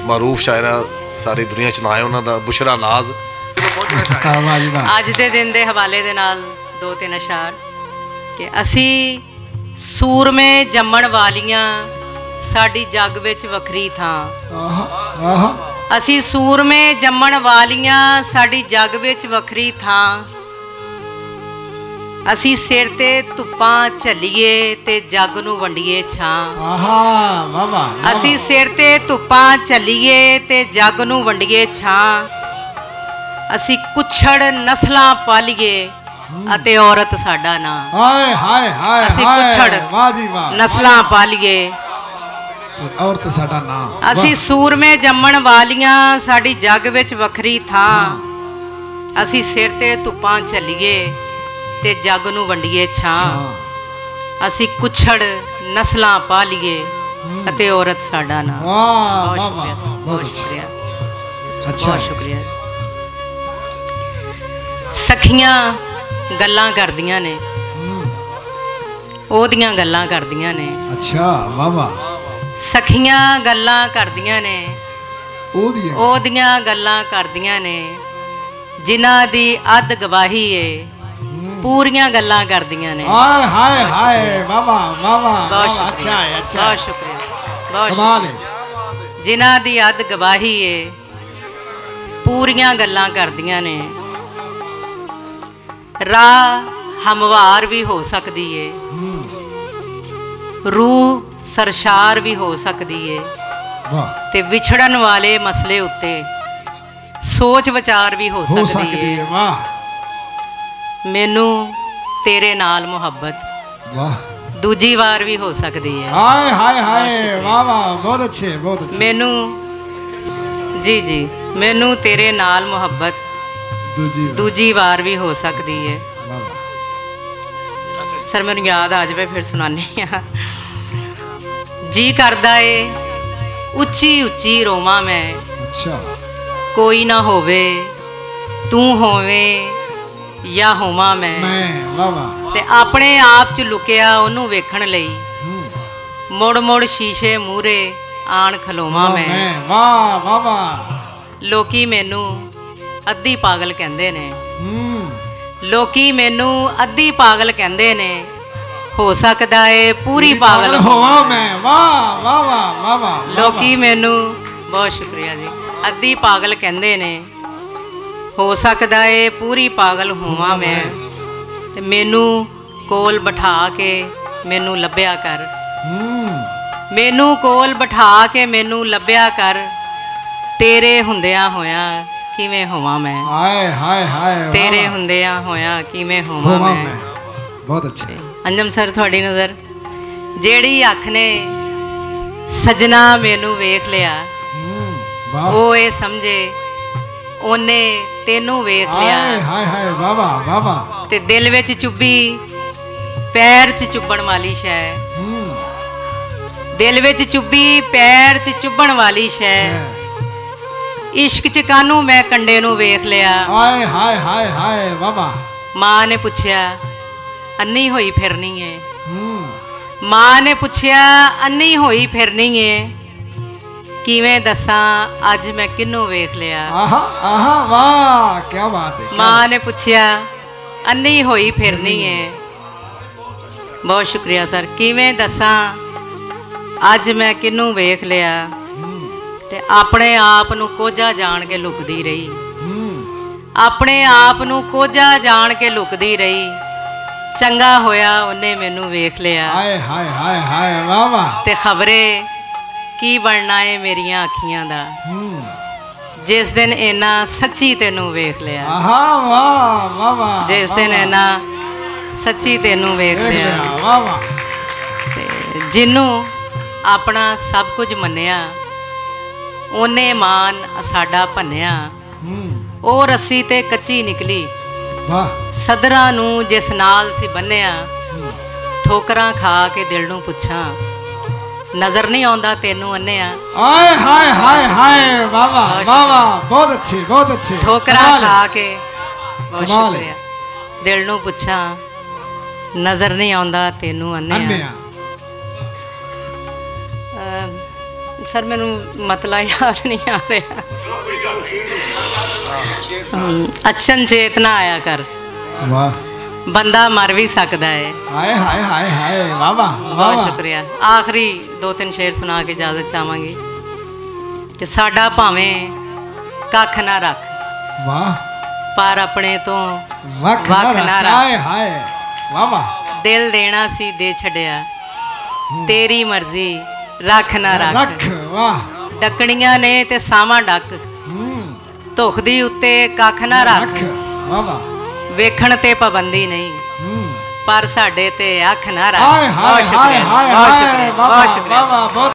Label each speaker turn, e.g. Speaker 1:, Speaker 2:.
Speaker 1: मारूफ शायरा सारी दुनिया च ना है उन्हों का बुशरा नाज
Speaker 2: अज के दिन के हवाले दे नाल 2-3 अशार कि असी सूरमे जम्मण वालियां साडी जग विच वखरी थां। असी सूरमे जम्मण वालियां साडी जग विच वखरी थां। असी सिर ते धुप्पां झल्लीए ते जग नूं वंडीए छां। असी सिर ते धुप्पां झल्लीए ते जग नूं वंडीए छां। असी कुछड़ नस्लां पालीए अते औरत साडा नां। असी कुछड़ नस्लां पालीए
Speaker 3: औरत साडा नां।
Speaker 2: असी सूरमे जम्मण वालियां साडी जग विच वखरी थां। असी सिर ते धुप्पां झल्लीए ते जग नूं वंडीए छां। असी कुछड़ नस्लां पालीए अते औरत साडा नां। बहुत शुक्रिया, बहुत शुक्रिया। सखियां गल्लां करदियां ने, ओदियां गल्लां करदियां ने।
Speaker 3: अच्छा वाह वाह।
Speaker 2: सखियां गल्लां करदियां ने, ओदियां गल्लां करदियां ने। जिन्हां दी अध गवाही है पूरियां गल्लां करदियां ने।
Speaker 3: हाय हाय हाय वाह वाह वाह वाह। अच्छा है, अच्छा।
Speaker 2: बहुत शुक्रिया, बहुत कमाल है। जिन्हां दी अध गवाही है पूरियां गल्लां करदियां ने। राह हमवार भी हो सकती है, रूह सरशार भी हो सकती है ते विछड़न वाले मसले उत्ते सोच विचार भी हो सकती है।
Speaker 3: वाह।
Speaker 2: मैनू तेरे नाल मुहब्बत दूजी बार भी हो सकती है।
Speaker 3: हाय हाय हाय वाह वाह। बहुत अच्छे, बहुत अच्छे।
Speaker 2: मैनू जी जी मैनू तेरे नाल मुहब्बत दूजी बार भी हो सकती है। सर मैनू याद आ जाए फिर सुनानी हाँ। जी करदा है उच्ची उच्ची रोवां मैं।
Speaker 3: अच्छा।
Speaker 2: कोई ना होवे तू होवे या होवां मैं। ते अपने आप च लुकिया ओनू वेखण लई मुड़ मुड़ शीशे मूहरे आण खलोवां मैं।
Speaker 3: वाह वाह वाह।
Speaker 2: लोकी मैनू अद्धी पागल कहंदे ने। लोकी मैनू अद्धी पागल कहंदे ने। हो सकदा है पूरी पागल होवां मैं।
Speaker 3: वाह वाह वाह वाह।
Speaker 2: लोकी मैनू बहुत शुक्रिया जी अद्धी पागल कहंदे ने। हो सकदा है पूरी पागल होवां मैं। ते मैनू कोल बिठा के मैनू लभ्या कर। मैनू कोल बिठा के मैनू लभ्या कर। तेरे हुंदियां होया किवें होवां मैं।
Speaker 3: हाय हाय हाय।
Speaker 2: तेरे हुंदियां होया किवें होवां मैं।
Speaker 3: बहुत अच्छे।
Speaker 2: अंजम सर थोड़ी नज़र जेड़ी अख ने सजना मैनू वेख लिया वो ये समझे ओने तेनू वेख लिया।
Speaker 3: हाय हाय वाह वाह वाह वाह।
Speaker 2: ते दिल विच चुभी पैर च चुभण वाली शै। दिल विच चुभी पैर च चुभण वाली शै। इश्क च कानू मैं कंडे नू वेख लिया।
Speaker 3: हाय हाय हाय हाय वाह वाह।
Speaker 2: मां ने पुछया अन्नी होई फिरनी है। मां ने पुछया अन्नी होई फिरनी है किवें दसां अज मैं किन्नू वेख लिया।
Speaker 3: आहा आहा वाह क्या बात है।
Speaker 2: मां ने पुछया अन्नी होई फिरनी है। बहुत शुक्रिया सर। किवें दसां अज मैं किन्नू वेख लिया। ते अपने आप नू कोझा जान के लुकदी रही। अपने आप नू कोझा जान के लुकदी रही। चंगा होया उन्हें मैनू वेख लिया।
Speaker 3: हाय हाय हाय हाय वाह वाह।
Speaker 2: ते खबरे की बनना है मेरियां अखियां दा जिस दिन इन्ना सच्ची तेनू वेख लिया।
Speaker 3: आहा वाह वाह वाह।
Speaker 2: जिस दिन इन्ना सच्ची तेनू वेख लिया।
Speaker 3: वाह वाह।
Speaker 2: ते जिन्नू अपना सब कुछ मन्निया ओने मान साडा भन्निया। ओ रस्सी ते कच्ची निकली सदरां नू जिस नाल सी बन्निया। ठोकरां खा के दिल नू पुछां नजर नहीं आउंदा तेनू अन्निया।
Speaker 3: हाय हाय हाय हाय वाह वाह वाह वाह। बहुत अच्छे, बहुत अच्छे।
Speaker 2: ठोकरां खा के बहुत शुक्रिया दिल नू पुछां नजर नहीं आउंदा तेनू अन्निया। ਸਰ ਮੈਨੂੰ ਮਤਲਬ ਯਾਦ ਨਹੀਂ ਆ ਰਿਹਾ। ਅਚਨ ਚੇਤਨਾ ਆਇਆ ਕਰ,
Speaker 3: वाह
Speaker 2: ਬੰਦਾ ਮਰ ਵੀ ਸਕਦਾ ਹੈ।
Speaker 3: हाय हाय हाय हाय वाह वाह वाह
Speaker 2: ਬਹੁਤ
Speaker 3: वाह
Speaker 2: ਸ਼ੁਕਰੀਆ। ਆਖਰੀ 2-3 ਸ਼ੇਰ ਸੁਣਾ ਕੇ ਇਜਾਜ਼ਤ ਚਾਹਾਂਗੀ ਕਿ ਸਾਡਾ ਭਾਵੇਂ ਕੱਖ ਨਾ ਰੱਖ,
Speaker 3: वाह
Speaker 2: ਪਰ ਆਪਣੇ ਤੋਂ
Speaker 3: रख
Speaker 2: वख
Speaker 3: ना
Speaker 2: ना
Speaker 3: रख
Speaker 2: रख।
Speaker 3: हाय हाय वाह वाह
Speaker 2: ਦਿਲ ਦੇਣਾ ਸੀ ਦੇ ਛੱਡਿਆ, ਤੇਰੀ ਮਰਜ਼ੀ ਰੱਖ ਨਾ ਰੱਖ।
Speaker 3: रख वाह
Speaker 2: ਡੱਕਣੀਆਂ ਨੇ ਤੇ ਸਾਵਾਂ ਡੱਕ, ਧੁੱਖ ਦੀ ਉੱਤੇ ਕੱਖ ਨਾ ਰੱਖ।
Speaker 3: रख वाह वाह
Speaker 2: ਵੇਖਣ ਤੇ ਪਾਬੰਦੀ ਨਹੀਂ, ਪਰ ਸਾਡੇ ਤੇ ਅੱਖ ਨਾ ਰੱਖ।
Speaker 3: हाय हाय
Speaker 2: ਬਹੁਤ
Speaker 3: हाय
Speaker 2: ਸ਼ੁਕਰੀਆ,
Speaker 3: हाय
Speaker 2: ਬਹੁਤ
Speaker 3: हाय
Speaker 2: ਸ਼ੁਕਰੀਆ,
Speaker 3: वाह
Speaker 2: ਬਹੁਤ
Speaker 3: वाह
Speaker 2: ਸ਼ੁਕਰੀਆ।
Speaker 3: वाह वाह बहुत